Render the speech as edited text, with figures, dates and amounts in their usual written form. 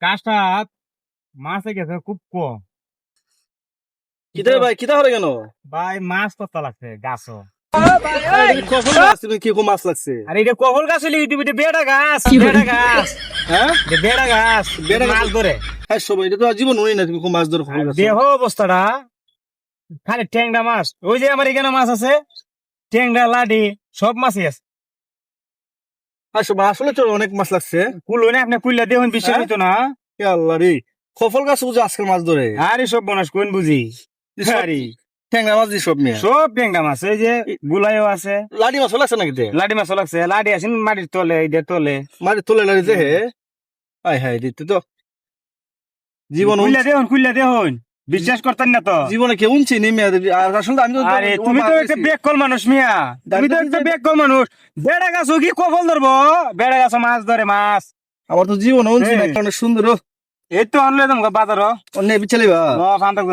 কাজটা মাছে গেছে খুব কম। কিতা ভাই কিতা হরে কেন? ভাই মাছ তো লাগছে গাছও। কখন গাছ তুমি কি খুব মাছ লাগছে? আরে এটা কখন গাছ হইলে তুমি বেড়া গাছ, বেড়া গাছ, হ্যাঁ বেড়া গাছ, বেড়া বেড়া গাছ। মাছ ধরে। হ্যাঁ সবাই এটা তো আর জীবন হই না তুমি খুব মাছ ধরো কখন গাছ। দেহ অবস্থাটা খালি ট্যাংরা মাছ। ওই যে আমার এখানে মাছ আছে, ট্যাংরা, লাডি সব মাছই আছে। আসলে তো অনেক মাছ লাগছে। কুল না আপনি কুইলা দেখুন বিশ্বাস হ্যাঁ? হইতো না। এ আল্লাহ রে, কফল গাছ বুঝে আজকাল মাছ ধরে। আরে সব বনাস কোন বুঝি। সব আরে ট্যাংরা মাছ দিয়ে সব মেয়ে। সব ট্যাংরা মাছ, এই যে গুলাইও আছে, লাডি মাছ লাগছে নাকি তে? লাডি মাছও লাগছে। লাডি আছে মাটির তলে, এইটা তলে। মাটি তোলে লাড়ি যে হে। আয় হায় দিতে তো জীবন খুললে দেখুন বিশ্বাস করতেন না তো। জীবনে কেউ উনছি নেমে আর আসলে আমি তো আরে তুমি তো একটা বেককল মানুষ মিয়া, তুমি তো একটা বেককল মানুষ। বেড়া গাছ কি কফল ধরবো? বেড়া গাছ মাছ ধরে মাছ। আমার তো জীবন উনছি না, হ্যাঁ। একটা অনেক সুন্দর এই তো আনলে তোমাকে বাজারও অন্য বিচালিবা। ফান্তাক